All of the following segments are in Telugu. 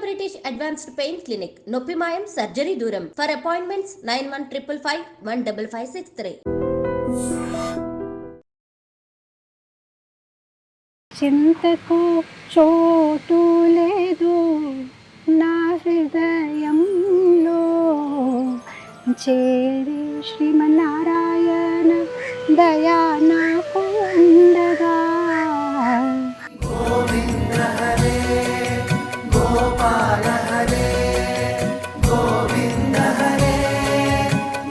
బ్రిటిష్ అడ్వాన్స్డ్ పెయిన్ క్లినిక్, నొప్పి మాయం, సర్జరీ దూరం. For appointments 9155515563. చింతకు చోటు లేదు నా హృదయంలో, చేరి శ్రీమన్నారాయణ దయా నాకు ఉండగా. గోవింద హరే గోపాల హరే గోవింద హరే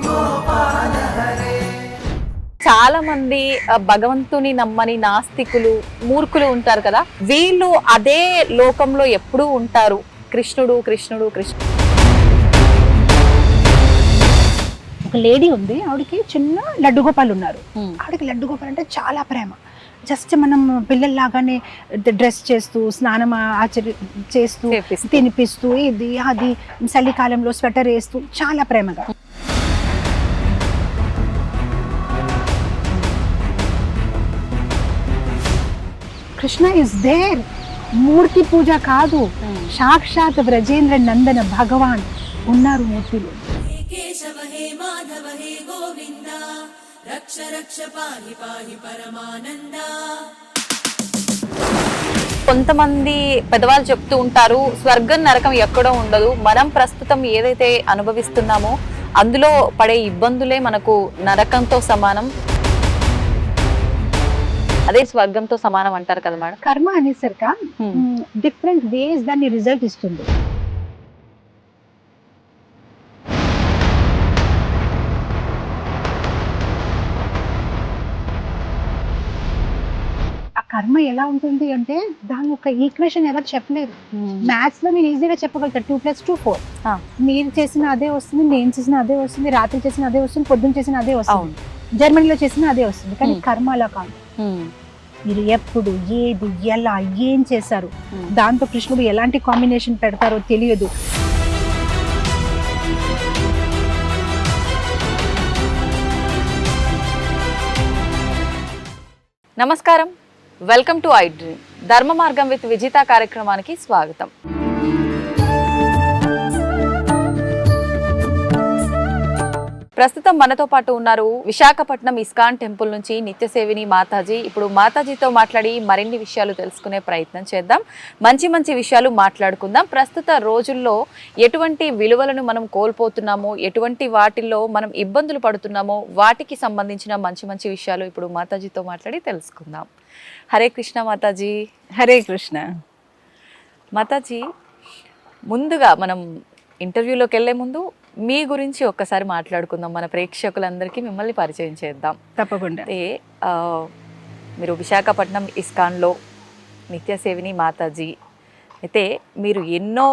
గోపాల హరే. చాలా మంది భగవంతుని నమ్మని నాస్తికులు, మూర్ఖులు ఉంటారు కదా, వీళ్ళు అదే లోకంలో ఎప్పుడూ ఉంటారు. కృష్ణుడు కృష్ణుడు కృష్ణుడు. ఒక లేడీ ఉంది, ఆవిడకి చిన్న లడ్డు గోపాలు ఉన్నారు. ఆవిడకి లడ్డు గోపాల్ అంటే చాలా ప్రేమ. జస్ట్ మనం పిల్లల్లాగానే డ్రెస్ చేస్తూ, స్నానం చేస్తూ, తినిపిస్తూ, ఇది అది, చలికాలంలో స్వెటర్ వేస్తూ చాలా ప్రేమగా. Krishna is there. మూర్తి పూజ కాదు, సాక్షాత్ బ్రజేంద్ర నందన భగవాన్ ఉన్నారు మూర్తిలో. కొంతమంది పెద్దవాళ్ళు చెప్తూ ఉంటారు, స్వర్గం నరకం ఎక్కడో ఉండదు. మనం ప్రస్తుతం ఏదైతే అనుభవిస్తున్నామో అందులో పడే ఇబ్బందులే మనకు నరకంతో సమానం, అదే స్వర్గంతో సమానం అంటారు కదా మేడం. కర్మ అనేసరిక డిఫరెంట్ వేస్ దాన్ని రిజల్ట్ ఇస్తుంది. ఆ కర్మ ఎలా ఉంటుంది అంటే దాని ఒక ఈక్వేషన్ ఎవరు చెప్పలేరు. మ్యాథ్స్ లో నేను ఈజీగా చెప్పగలుగుతాను 2+2 4. మీరు చేసిన అదే వస్తుంది, నేను చేసిన అదే వస్తుంది, రాత్రి చేసిన అదే వస్తుంది, పొద్దున్న చేసిన అదే వస్తుంది, జర్మనీలో చేసిన అదే వస్తుంది. కానీ కర్మ అలా కాదు. మీరు ఎప్పుడు ఏది ఎలా ఏం చేశారు, దాంతో కృష్ణుడు ఎలాంటి కాంబినేషన్ పెడతారో తెలియదు. నమస్కారం, వెల్కమ్ టు ఐ డ్రీమ్. ధర్మ మార్గం విత్ విజిత కార్యక్రమానికి స్వాగతం. ప్రస్తుతం మనతో పాటు ఉన్నారు విశాఖపట్నం ఇస్కాన్ టెంపుల్ నుంచి నిత్యసేవిని మాతాజీ. ఇప్పుడు మాతాజీతో మాట్లాడి మరిన్ని విషయాలు తెలుసుకునే ప్రయత్నం చేద్దాం. మంచి మంచి విషయాలు మాట్లాడుకుందాం. ప్రస్తుత రోజుల్లో ఎటువంటి విలువలను మనం కోల్పోతున్నామో, ఎటువంటి వాటిల్లో మనం ఇబ్బందులు పడుతున్నామో, వాటికి సంబంధించిన మంచి మంచి విషయాలు ఇప్పుడు మాతాజీతో మాట్లాడి తెలుసుకుందాం. హరే కృష్ణ మాతాజీ. హరే కృష్ణ మాతాజీ. ముందుగా మనం ఇంటర్వ్యూలోకి వెళ్ళే ముందు మీ గురించి ఒక్కసారి మాట్లాడుకుందాం. మన ప్రేక్షకులందరికీ మిమ్మల్ని పరిచయం చేద్దాం. తప్పకుండా. మీరు విశాఖపట్నం ఇస్కాన్లో నిత్యసేవిని మాతాజీ. అయితే మీరు ఎన్నో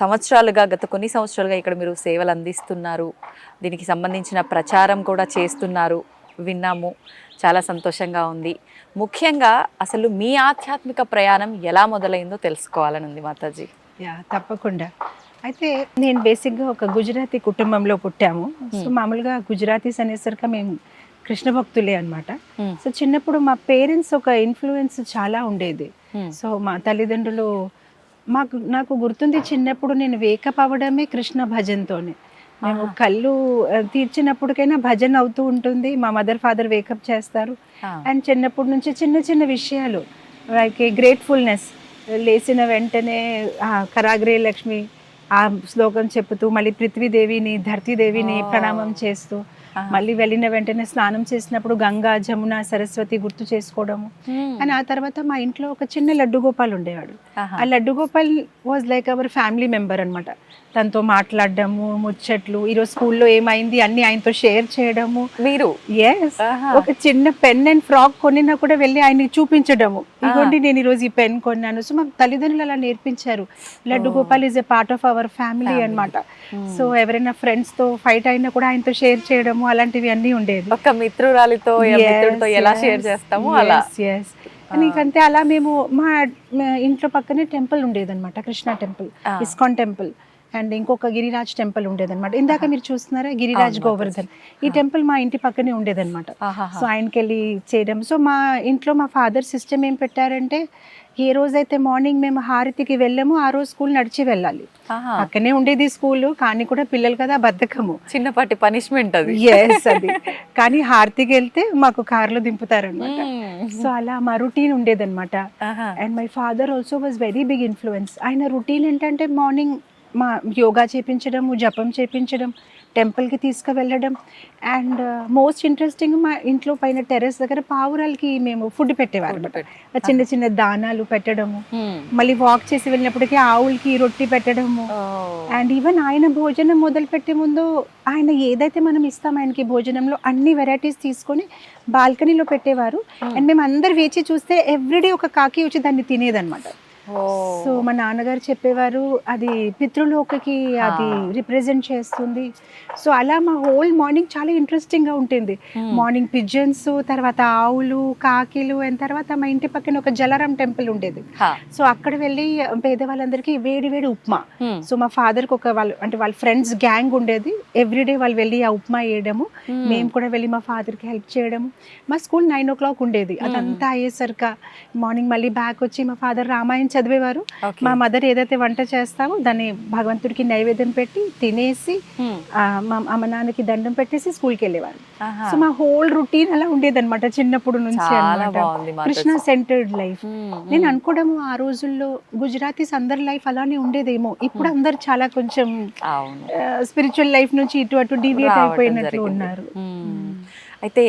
సంవత్సరాలుగా, గత కొన్ని సంవత్సరాలుగా ఇక్కడ మీరు సేవలు అందిస్తున్నారు. దీనికి సంబంధించిన ప్రచారం కూడా చేస్తున్నారు, విన్నాము. చాలా సంతోషంగా ఉంది. ముఖ్యంగా అసలు మీ ఆధ్యాత్మిక ప్రయాణం ఎలా మొదలైందో తెలుసుకోవాలని ఉంది మాతాజీ. తప్పకుండా. అయితే నేను బేసిక్గా ఒక గుజరాతీ కుటుంబంలో పుట్టాము. సో మామూలుగా గుజరాతీస్ అనేసరికి మేము కృష్ణ భక్తులే అనమాట. సో చిన్నప్పుడు మా పేరెంట్స్ ఒక ఇన్ఫ్లుయెన్స్ చాలా ఉండేది. సో మా తల్లిదండ్రులు నాకు గుర్తుంది, చిన్నప్పుడు నేను వేకప్ అవ్వడమే కృష్ణ భజన్తోనే. మేము కళ్ళు తీర్చినప్పటికైనా భజన అవుతూ ఉంటుంది. మా మదర్ ఫాదర్ వేకప్ చేస్తారు. అండ్ చిన్నప్పటి నుంచి చిన్న చిన్న విషయాలు లైక్ గ్రేట్ఫుల్నెస్, లేచిన వెంటనే కరాగ్రే లక్ష్మి ఆ శ్లోకం చెప్పుతూ, మళ్ళీ పృథ్వీదేవిని, ధర్తీదేవిని ప్రణామం చేస్తూ, మళ్ళీ వెళ్ళిన వెంటనే స్నానం చేసినప్పుడు గంగా, జమున, సరస్వతి గుర్తు చేసుకోవడము. అండ్ ఆ తర్వాత మా ఇంట్లో ఒక చిన్న లడ్డు గోపాల్ ఉండేవాడు. ఆ laddu Gopal was like our family member అనమాట. తనతో మాట్లాడడము, ముచ్చట్లు, ఈరోజు స్కూల్లో ఏమైంది అన్ని ఆయనతో షేర్ చేయడము. మీరు ఒక చిన్న పెన్ అండ్ ఫ్రాక్ కొనినా కూడా వెళ్ళి ఆయనకి చూపించడము, ఇదిగోండి నేను ఈరోజు ఈ పెన్ కొన్నాను. సో మా తల్లిదండ్రులు అలా నేర్పించారు. Laddu Gopal is a part of our family అనమాట. సో ఎవరైనా ఫ్రెండ్స్ తో ఫైట్ అయినా కూడా ఆయనతో షేర్ చేయడము, అలాంటివి అన్ని ఉండేది. ఒక మిత్రురాలితో ఎలా షేర్ చేస్తాము అలా. నీకంతే అలా మేము మా ఇంట్లో పక్కనే టెంపుల్ ఉండేది అనమాట, Krishna temple, ISKCON temple. And ఇంకొక గిరిరాజ్ టెంపుల్ ఉండేదన్నమాట. ఇందాక మీరు చూస్తున్నారా గిరిరాజ్ గోవర్ధన్, ఈ టెంపుల్ మా ఇంటి పక్కనే ఉండేదన్నమాట. సో ఆయనకి వెళ్ళి చేయడం. సో మా ఇంట్లో మా ఫాదర్ సిస్టమ్ ఏం పెట్టారంటే, ఏ రోజైతే మార్నింగ్ మేము హారతికి వెళ్ళామో ఆ రోజు స్కూల్ నడిచి వెళ్ళాలి. పక్కనే ఉండేది స్కూల్, కానీ కూడా పిల్లలు కదా బద్ధకము, చిన్నపాటి పనిష్మెంట్ అది. ఎస్ అది. కానీ హారతికి వెళ్తే మాకు కార్లో దింపుతారనమాట. సో అలా మా రొటీన్ ఉండేదన్నమాట. And my father also was very big influence. ఆయన రొటీన్ ఏంటంటే మార్నింగ్ మా యోగా చేపించడము, జపం చేపించడం, టెంపుల్కి తీసుకువెళ్ళడం. అండ్ మోస్ట్ ఇంట్రెస్టింగ్, మా ఇంట్లో పైన టెర్రస్ దగ్గర పావురాలకి మేము ఫుడ్ పెట్టేవారు అనమాట. చిన్న చిన్న దానాలు పెట్టడము, మళ్ళీ వాక్ చేసి వెళ్ళినప్పటికీ ఆవులకి రొట్టి పెట్టడము. అండ్ ఈవెన్ ఆయన భోజనం మొదలు పెట్టే ముందు ఆయన ఏదైతే మనం ఇస్తాం ఆయనకి భోజనంలో అన్ని వెరైటీస్ తీసుకొని బాల్కనీలో పెట్టేవారు. అండ్ మేము అందరు వేచి చూస్తే ఎవ్రీడే ఒక కాకి వచ్చి దాన్ని తినేదన్నమాట. సో మా నాన్నగారు చెప్పేవారు అది పితృలోకకి అది రిప్రజెంట్ చేస్తుంది. సో అలా మా హోల్ మార్నింగ్ చాలా ఇంట్రెస్టింగ్ గా ఉంటుంది. మార్నింగ్ పిజన్స్, తర్వాత ఆవులు, కాకిలు, అండ్ తర్వాత మా ఇంటి పక్కన ఒక జలారాం టెంపుల్ ఉండేది. సో అక్కడ వెళ్ళి పేదవాళ్ళందరికీ వేడి వేడి ఉప్మా. సో మా ఫాదర్ కి ఒక వాళ్ళ ఫ్రెండ్స్ గ్యాంగ్ ఉండేది. ఎవ్రీడే వాళ్ళు వెళ్ళి ఆ ఉప్మా వేయడము, మేము కూడా వెళ్ళి మా ఫాదర్ కి హెల్ప్ చేయడము. మా స్కూల్ 9 o'clock ఉండేది. అదంతా అయ్యేసరికి మార్నింగ్ మళ్ళీ బ్యాక్ వచ్చి మా ఫాదర్ రామాయణం చదివేవారు. మా మదర్ ఏదైతే వంట చేస్తామో దాన్ని భగవంతుడికి నైవేద్యం పెట్టి తినేసి మా అమ్మ నాన్నకి దండం పెట్టేసి స్కూల్కి వెళ్ళేవారు. సో మా హోల్ రొటీన్ అలా ఉండేదన్నమాట చిన్నప్పుడు నుంచి అన్నమాట. Krishna centred life. నేను అనుకోవడము ఆ రోజుల్లో గుజరాతీస్ అందరి లైఫ్ అలానే ఉండేదేమో. ఇప్పుడు అందరు చాలా కొంచెం స్పిరిచువల్ లైఫ్ నుంచి ఇటు అటు డివియేట్ అయిపోయినట్లు ఉన్నారు. అయితే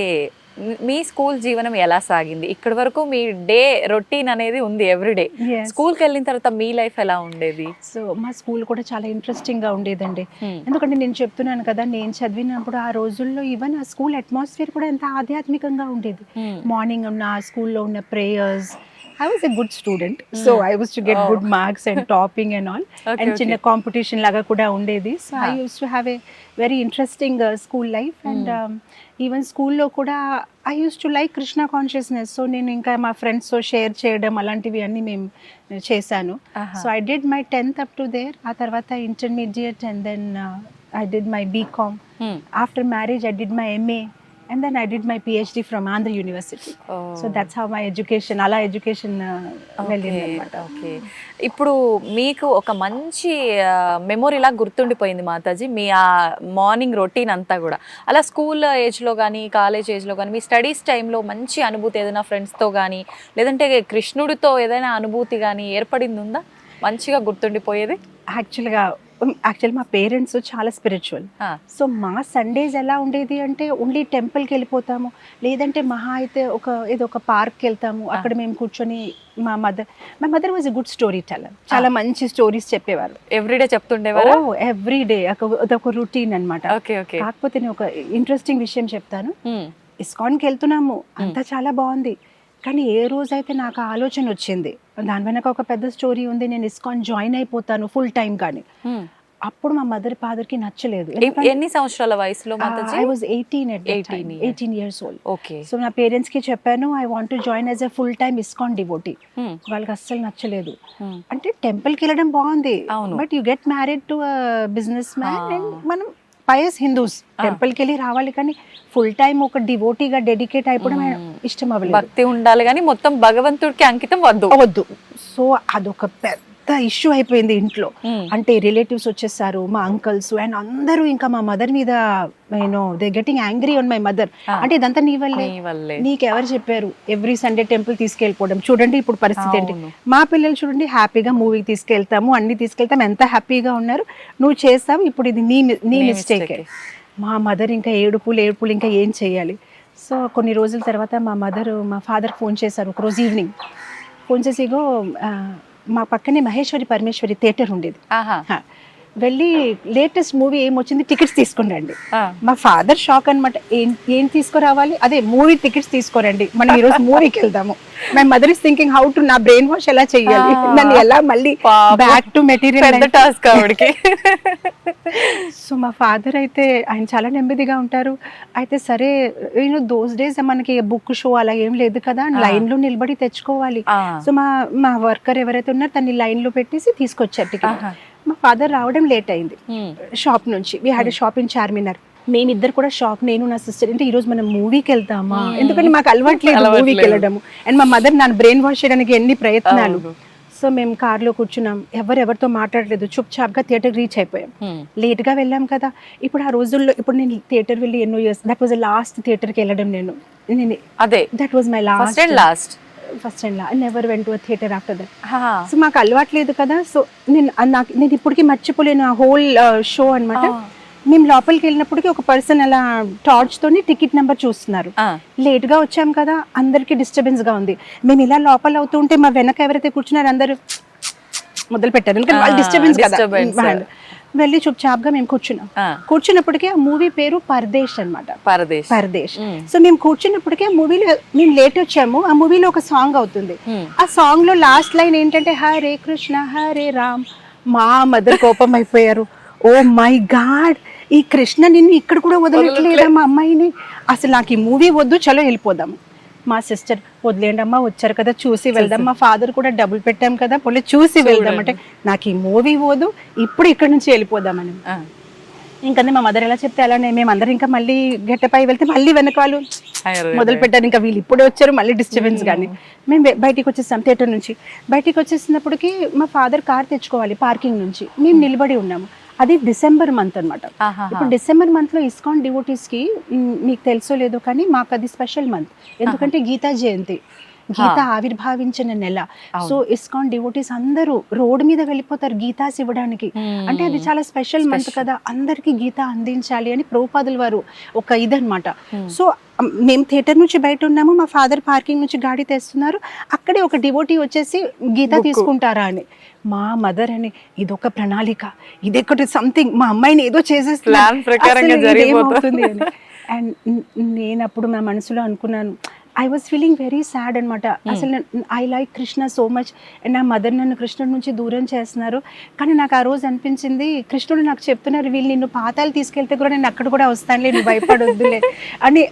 మీ స్కూల్ జీవనం ఎలా సాగింది? ఇక్కడి వరకు మీ డే రొటీన్ అనేది ఉంది ఎవ్రీడే. స్కూల్కి వెళ్ళిన తర్వాత మీ లైఫ్ ఎలా ఉండేది? సో మా స్కూల్ కూడా చాలా ఇంట్రెస్టింగ్ గా ఉండేదండి. ఎందుకంటే నేను చెప్తున్నాను కదా, నేను చదివినప్పుడు ఆ రోజుల్లో ఈవెన్ ఆ స్కూల్ అట్మాస్ఫియర్ కూడా ఎంత ఆధ్యాత్మికంగా ఉండేది. మార్నింగ్ ఉన్న ఆ స్కూల్లో ఉన్న prayers, I was a good student, so I was to get good marks and topping and all. And చిన్న కాంపిటీషన్ లాగా కూడా ఉండేది. So I used to have a very interesting school life. And even స్కూల్లో కూడా I used to like Krishna consciousness. So నేను ఇంకా మా ఫ్రెండ్స్తో షేర్ చేయడం అలాంటివి అన్నీ మేము చేశాను. So I did my 10th up to there. ఆ తర్వాత intermediate, and then I did my BCom. After marriage I did my MA. And then I did my PhD from Andhra University. So that's how my education, ala education వెళ్ళింది అన్నమాట. ఓకే. ఇప్పుడు మీకు ఒక మంచి మెమొరీ లాగా గుర్తుండిపోయింది మాతాజీ మీ ఆ మార్నింగ్ రొటీన్ అంతా కూడా. అలా స్కూల్ ఏజ్లో కానీ కాలేజ్ ఏజ్లో కానీ మీ స్టడీస్ టైంలో మంచి అనుభూతి ఏదైనా ఫ్రెండ్స్తో కానీ లేదంటే కృష్ణుడితో ఏదైనా అనుభూతి కానీ ఏర్పడింది ఉందా మంచిగా గుర్తుండిపోయేది? యాక్చువల్ మా పేరెంట్స్ చాలా స్పిరిచువల్. సో మా సండేస్ ఎలా ఉండేది అంటే ఓన్లీ టెంపుల్కి వెళ్ళిపోతాము, లేదంటే మహా అయితే ఏదో ఒక పార్క్కి వెళ్తాము. అక్కడ మేము కూర్చొని మా mother was a good story teller. చాలా మంచి స్టోరీస్ చెప్పేవారు. ఎవ్రీడే చెప్తుండేవారు? ఎవ్రీడే అదొక రొటీన్ అనమాట. కాకపోతే నేను ఒక ఇంట్రెస్టింగ్ విషయం చెప్తాను. ఇస్కాన్కి వెళ్తున్నాము, అంతా చాలా బాగుంది. కానీ ఏ రోజైతే నాకు ఆలోచన వచ్చింది, దాని వెనక ఒక పెద్ద స్టోరీ ఉంది, నేను ఇస్కాన్ జాయిన్ అయిపోతాను ఫుల్ టైం కానీ, అప్పుడు మా మదర్ ఫాదర్ కి నచ్చలేదు. ఎన్ని సంవత్సరాల వయసులో? I was 18 years old. Okay. So నా పేరెంట్స్ కి చెప్పాను I want to join as a full time ISKCON devotee. వాళ్ళకి అస్సలు నచ్చలేదు. అంటే టెంపుల్ కి వెళ్ళడం బాగుంది, but you get married to business man and మనం పయస్ హిందూస్ టెంపుల్కి వెళ్ళి రావాలి, కానీ ఫుల్ టైం ఒక డివోటీగా డెడికేట్ అయిపోవడం ఇష్టం అవ్వలేదు. భక్తి ఉండాలి కానీ మొత్తం భగవంతుడికి అంకితం వద్దు. సో అదొక పెద్ద ఇష్యూ అయిపోయింది ఇంట్లో. అంటే రిలేటివ్స్ వచ్చేసారు, మా అంకల్స్ అండ్ అందరూ ఇంకా మా మదర్ మీద they getting angry on my mother. అంటే ఇదంతా నీ వల్లే, నీకెవరు చెప్పారు ఎవ్రీ సండే టెంపుల్ తీసుకెళ్ళిపోవడం. చూడండి ఇప్పుడు పరిస్థితి ఏంటి. మా పిల్లలు చూడండి హ్యాపీగా మూవీకి తీసుకెళ్తాము, అన్ని తీసుకెళ్తాము, ఎంత హ్యాపీగా ఉన్నారు, నువ్వు చేస్తావు, ఇప్పుడు ఇది నీ మిస్టేక్. మా మదర్ ఇంకా ఏడుపులు ఇంకా ఏం చేయాలి. సో కొన్ని రోజుల తర్వాత మా ఫాదర్ ఫోన్ చేశారు ఒకరోజు ఈవినింగ్. ఫోన్ చేసి మా పక్కనే మహేశ్వరి పరమేశ్వరి థియేటర్ ఉండేది, వెళ్ళి లేటెస్ట్ మూవీ ఏమొచ్చింది టికెట్స్ తీసుకురండి. మా ఫాదర్ షాక్ అనమాట, ఏం తీసుకురావాలి, అదే మూవీ టికెట్స్ తీసుకురండి, మనం ఈరోజు మూవీకి వెళ్దాము. My mother is thinking how to నా బ్రెయిన్ వాష్ ఎలా చేయాలి, నన్ను ఎలా మళ్ళీ బ్యాక్ టు మెటీరియల్ టాస్క్ ఆవిడకి. సో మా ఫాదర్ అయితే ఆయన చాలా నెమ్మదిగా ఉంటారు. అయితే సరే దోస్ డేస్ మనకి బుక్ షో అలా ఏం లేదు కదా, లైన్ లో నిలబడి తెచ్చుకోవాలి. సో మా వర్కర్ ఎవరైతే ఉన్నారో తన్ని లైన్ లో పెట్టేసి తీసుకొచ్చారు టికెట్. మా ఫాదర్ రావడం లేట్ అయింది షాప్ నుంచి. We had shop in Charminar. మేమిద్దరు కూడా షాక్, నేను నా సిస్టర్. అంటే ఈ రోజు మనం మూవీకి వెళ్తామా, ఎందుకంటే మాకు అలవాట్లేదు మూవీకి వెళ్ళడము. అండ్ మా మదర్ నన్ను బ్రెయిన్ వాష్ చేయడానికి ఎన్ని ప్రయత్నాలు. సో మేము కార్లో కూర్చున్నాం, ఎవరితో మాట్లాడలేదు, చుప్ చాప్గా థియేటర్ రీచ్ అయిపోయాం. లేట్గా వెళ్ళాం కదా. ఇప్పుడు ఆ రోజుల్లో, ఇప్పుడు నేను థియేటర్ వెళ్ళి ఎన్నో ఇయర్స్, దట్ వాజ్ లాస్ట్ థియేటర్కి వెళ్ళడం నేను. అదే that was my last first and last. Never went to a theatre after that. So మాకు అలవాట్లేదు కదా. సో నేను ఇప్పటికీ మర్చిపోలేను ఆ హోల్ షో అనమాట. మేము లోపలికి వెళ్ళినప్పటికీ ఒక పర్సన్ అలా టార్చ్ తోని టికెట్ నెంబర్ చూస్తున్నారు. లేట్ గా వచ్చాం కదా, అందరికి డిస్టర్బెన్స్ గా ఉంది. మేము ఇలా లోపల అవుతుంటే మా వెనక ఎవరైతే కూర్చున్నారో అందరూ మొదలు పెట్టారు, ఎందుకంటే వాళ్ళు డిస్టర్బెన్స్ కదా. వెళ్ళి చుప్ చాప్ గా మేము కూర్చున్నాం. కూర్చున్నప్పటికీ ఆ మూవీ పేరు పరదేశ్ అనమాట. పరదేశ్. సో మేము కూర్చున్నప్పటికీ ఆ మూవీలో మేము లేట్ వచ్చాము. ఆ మూవీలో ఒక సాంగ్ అవుతుంది. ఆ సాంగ్ లో లాస్ట్ లైన్ ఏంటంటే హరే కృష్ణ హరే రామ్. మా మదర్ కోపం అయిపోయారు. ఓ మై గాడ్, ఈ కృష్ణ నిన్ను ఇక్కడ కూడా వదలట్లేదా మా అమ్మాయిని, అసలు నాకు ఈ మూవీ వద్దు, చలో వెళ్ళిపోదాం. మా సిస్టర్ వదిలేండి అమ్మా, వచ్చారు కదా చూసి వెళ్దాం. మా ఫాదర్ కూడా డబ్బులు పెట్టాం కదా, పోలే చూసి వెళ్దాం అంటే, నాకు ఈ మూవీ వద్దు, ఇప్పుడు ఇక్కడ నుంచి వెళ్ళిపోదామని. ఇంకంటే మా మదర్ ఎలా చెప్తే అలానే మేమందరం ఇంకా మళ్ళీ గెట్టపై వెళ్తే మళ్ళీ వెనక వాళ్ళు మొదలు పెట్టారు. ఇంకా వీళ్ళు ఇప్పుడే వచ్చారు, మళ్ళీ డిస్టర్బెన్స్. కానీ మేము బయటికి వచ్చేస్తాం. థియేటర్ నుంచి బయటికి వచ్చేసినప్పటికీ మా ఫాదర్ కార్ తెచ్చుకోవాలి పార్కింగ్ నుంచి. మేము నిలబడి ఉన్నాము. అది డిసెంబర్ మంత్ అనమాట. ఇప్పుడు డిసెంబర్ మంత్ లో ఇస్కాన్ డివోటీస్ కి మీకు తెలుసో లేదో కానీ మాకు అది స్పెషల్ మంత్. ఎందుకంటే గీతా జయంతి, గీత ఆవిర్భావించిన నెల. సో ఇస్కాన్ డివోటీస్ అందరూ రోడ్ మీద వెళ్ళిపోతారు గీతాస్ ఇవ్వడానికి. అంటే అది చాలా స్పెషల్ మంత్ కదా, అందరికి గీత అందించాలి అని ప్రభుపాదుల వారు ఒక ఇదనమాట. సో మేము థియేటర్ నుంచి బయట ఉన్నాము, మా ఫాదర్ పార్కింగ్ నుంచి గాడి తెస్తున్నారు. అక్కడే ఒక డివోటీ వచ్చేసి గీత తీసుకుంటారా అని. మా మదర్ అని, ఇదొక ప్రణాళిక, ఇదొకటి సంథింగ్, మా అమ్మాయిని ఏదో చేసేస్తుంది అని. అండ్ నేను అప్పుడు నా మనసులో అనుకున్నాను, I was feeling very sad అనమాట. అసలు I like Krishna so much, and నా మదర్ నన్ను కృష్ణుడి నుంచి దూరం చేస్తున్నారు. కానీ నాకు ఆ రోజు అనిపించింది, కృష్ణుడు నాకు చెప్తున్నారు, వీళ్ళు నిన్ను పాతాలు తీసుకెళ్తే కూడా నేను అక్కడ కూడా వస్తానులే, నువ్వు భయపడొద్దులే అని.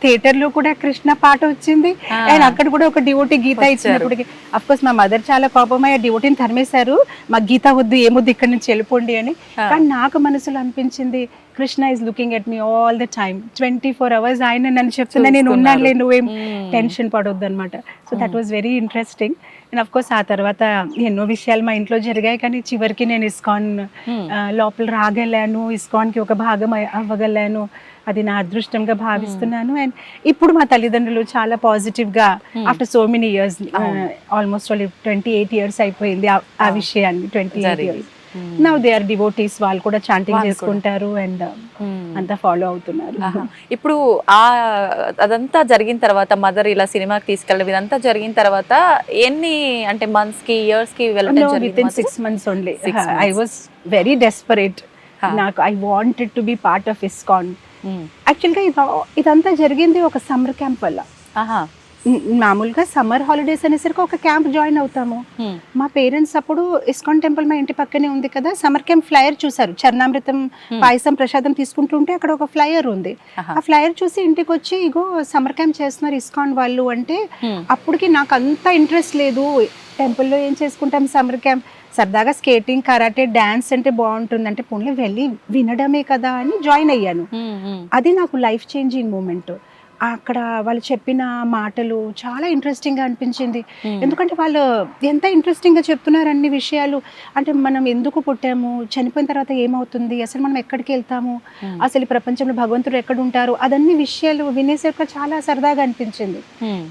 థియేటర్లో కూడా కృష్ణ పాట వచ్చింది, అండ్ అక్కడ కూడా ఒక డివోటీ గీత ఇచ్చినప్పటికీ అఫ్ కోర్స్ మా మదర్ చాలా కోపమై ఆ డివోటీని తరిమేశారు. మాకు గీత వద్దు, ఏమొద్దు, ఇక్కడ నుంచి వెళ్ళిపోండి అని. కానీ నాకు మనసులో అనిపించింది, Krishna is looking at me all the time, 24 hours ఆయన నన్ను చెప్తున్నా, నేను ఉన్నానులే, నువ్వేం టెన్షన్ పడొద్దు అనమాట. So that was very interesting. And of course ఆ తర్వాత ఎన్నో విషయాలు మా ఇంట్లో జరిగాయి. కానీ చివరికి నేను ఇస్కాన్ లోపల రాగలను, ఇస్కాన్కి ఒక భాగం అవ్వగలను. అది నా అదృష్టంగా భావిస్తున్నాను. అండ్ ఇప్పుడు మా తల్లిదండ్రులు చాలా పాజిటివ్గా after so many years, almost 28 years అయిపోయింది ఆ విషయాన్ని. 28 years now they are devotees. వాళ్ళు కూడా చాంటింగ్ చేసుకుంటారు అండ్ అంతా ఫాలో అవుతున్నారు. ఇప్పుడు అదంతా జరిగిన తర్వాత, మదర్ ఇలా సినిమాకి తీసుకెళ్ళడం ఇదంతా జరిగిన తర్వాత ఎన్ని అంటే మంత్స్ కి, ఇయర్స్ కి వెళ్ళడం జరిగింది? Within 6 months only. I was very desperate. నాకు I wanted to be part of ISKCON. యాక్చువల్గా ఇదంతా జరిగింది ఒక సమ్మర్ క్యాంప్ వల్ల. మామూలుగా సమ్మర్ హాలిడేస్ అనేసరికి ఒక క్యాంప్ జాయిన్ అవుతాము. మా పేరెంట్స్ అప్పుడు ఇస్కాన్ టెంపుల్ మా ఇంటి పక్కనే ఉంది కదా, సమ్మర్ క్యాంప్ ఫ్లైయర్ చూసారు. చరణామృతం పాయసం ప్రసాదం తీసుకుంటుంటే అక్కడ ఒక ఫ్లైయర్ ఉంది. ఆ ఫ్లైయర్ చూసి ఇంటికి వచ్చి, ఇగో సమ్మర్ క్యాంప్ చేస్తున్నారు ఇస్కాన్ వాళ్ళు అంటే, అప్పటికి నాకు అంత ఇంట్రెస్ట్ లేదు. టెంపుల్లో ఏం చేసుకుంటాం సమ్మర్ క్యాంప్, సరదాగా స్కేటింగ్, కరాటే, డాన్స్ అంటే బాగుంటుంది అంటే పోన్లే వెళ్ళి వినడమే కదా అని జాయిన్ అయ్యాను. అది నాకు లైఫ్ చేంజింగ్ మూమెంట్. అక్కడ వాళ్ళు చెప్పిన మాటలు చాలా ఇంట్రెస్టింగ్గా అనిపించింది. ఎందుకంటే వాళ్ళు ఎంత ఇంట్రెస్టింగ్గా చెప్తున్నారు అన్ని విషయాలు. అంటే మనం ఎందుకు పుట్టాము, చనిపోయిన తర్వాత ఏమవుతుంది, అసలు మనం ఎక్కడికి వెళ్తాము, అసలు ఈ ప్రపంచంలో భగవంతుడు ఎక్కడ ఉంటారు, అదన్ని విషయాలు వినేసరికి చాలా సరదాగా అనిపించింది.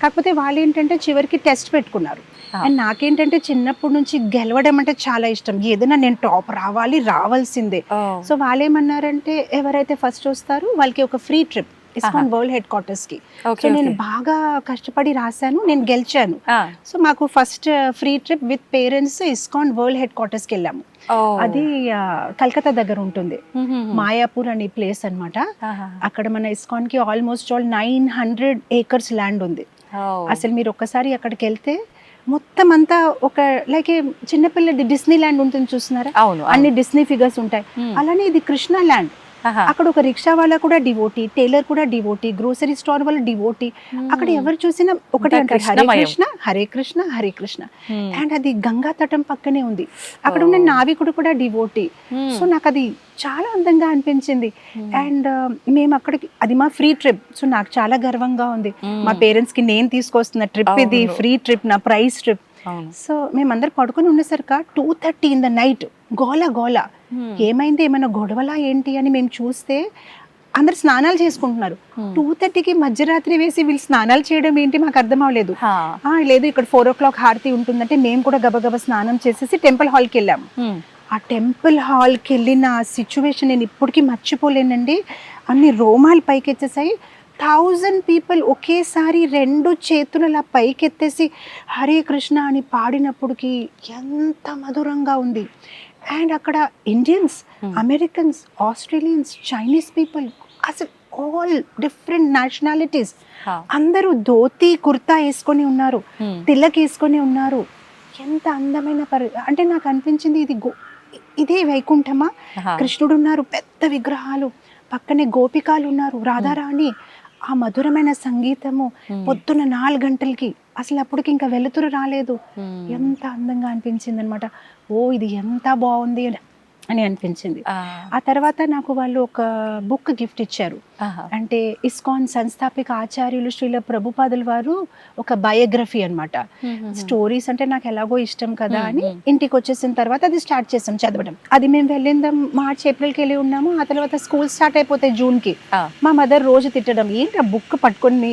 కాకపోతే వాళ్ళు ఏంటంటే చివరికి టెస్ట్ పెట్టుకున్నారు. అండ్ నాకేంటంటే చిన్నప్పటి నుంచి గెలవడం అంటే చాలా ఇష్టం. ఏదైనా నేను టాప్ రావాల్సిందే. సో వాళ్ళు ఏమన్నారంటే, ఎవరైతే ఫస్ట్ వస్తారో వాళ్ళకి ఒక free trip ISKCON world head quarters కి. సో నేను బాగా కష్టపడి రాశాను, నేను గెలిచాను. సో మాకు first free trip with parents ISKCON world head quarters కి వెళ్ళాము. అది కల్కత్తా దగ్గర ఉంటుంది, మాయాపూర్ అనే ప్లేస్ అన్నమాట. అక్కడ మన ఇస్కాన్ కి ఆల్మోస్ట్ 900 acres ల్యాండ్ ఉంది. అసలు మీరు ఒక్కసారి అక్కడికి వెళ్తే మొత్తం అంతా ఒక లైక్ చిన్నపిల్లడి డిస్నీ ల్యాండ్ ఉంటుంది చూస్తున్నారా, అన్ని డిస్నీ ఫిగర్స్ ఉంటాయి. అలానే ఇది కృష్ణ ల్యాండ్. ఆహా. అక్కడ ఒక రిక్షా వాళ్ళ కూడా డివోటీ, టైలర్ కూడా డివోటీ, గ్రోసరీ స్టోర్ వాళ్ళు డివోటీ. అక్కడ ఎవరు చూసినా ఒకటి అంతా అంటారు, హరే కృష్ణమయం. కృష్ణ హరే కృష్ణ హరే కృష్ణ. Hmm. అండ్ అది గంగా తటం పక్కనే ఉంది. అక్కడ ఉన్న నావికుడు కూడా డివోటీ. సో నాకు అది చాలా అందంగా అనిపించింది. అండ్ మేము అక్కడికి, అది మా ఫ్రీ ట్రిప్. సో నాకు చాలా గర్వంగా ఉంది. మా పేరెంట్స్ కి నేను తీసుకొస్తున్న ట్రిప్ ఇది, అవును. ఫ్రీ ట్రిప్, నా ప్రైజ్ ట్రిప్. అవును. సో మేమందరం పడుకొని ఉండేసరికి 2:30 in the night గోల గోల. ఏమైంది, ఏమైనా గొడవలా ఏంటి అని మేము చూస్తే అందరు స్నానాలు చేసుకుంటున్నారు. 2:30కి మధ్యరాత్రి వేసి వీళ్ళు స్నానాలు చేయడం ఏంటి మాకు అర్థం అవ్వలేదు. హా. లేదు ఇక్కడ 4 o'clock హారతి ఉంటుందంటే మేము కూడా గబగబా స్నానం చేసేసి టెంపుల్ హాల్కి వెళ్ళాము. ఆ టెంపుల్ హాల్కి వెళ్ళిన సిచ్యువేషన్ నేను ఇప్పటికీ మర్చిపోలేనండి. అన్ని రోమాలు పైకెత్తేసాయి. 1000 people ఒకేసారి 2 చేతులు అలా పైకెత్తేసి హరే కృష్ణ అని పాడినప్పటికి ఎంత మధురంగా ఉంది. అండ్ అక్కడ Indians, Americans, Australians, Chinese people, అసలు ఆల్ డిఫరెంట్ నేషనాలిటీస్ అందరూ ధోతి కుర్తా వేసుకొని ఉన్నారు, తిలక్ వేసుకొని ఉన్నారు. ఎంత అందమైన అంటే నాకు అనిపించింది ఇదే వైకుంఠమా? కృష్ణుడు ఉన్నారు, పెద్ద విగ్రహాలు, పక్కనే గోపికాలు ఉన్నారు, రాధారాణి. ఆ మధురమైన సంగీతము పొద్దున్న 4 గంటలకి, అసలు అప్పటికి ఇంకా వెలుతురు రాలేదు. ఎంత అందంగా అనిపించింది అనమాట. ఇది ఎంత బాగుంది అని అనిపించింది. ఆ తర్వాత నాకు వాళ్ళు ఒక బుక్ గిఫ్ట్ ఇచ్చారు. అంటే ఇస్కాన్ సంస్థాపిక ఆచార్యులు శ్రీల ప్రభుపాదుల వారు ఒక బయోగ్రఫీ అన్నమాట. స్టోరీస్ అంటే నాకు ఎలాగో ఇష్టం కదా అని ఇంటికి వచ్చేసిన తర్వాత అది స్టార్ట్ చేసాం చదవడం. అది మేము వెళ్ళిందాం మార్చ్ ఏప్రిల్కి వెళ్ళి ఉన్నాము. ఆ తర్వాత స్కూల్ స్టార్ట్ అయిపోతాయి జూన్కి. మా మదర్ రోజు తిట్టడం, ఏంటి ఆ బుక్ పట్టుకొని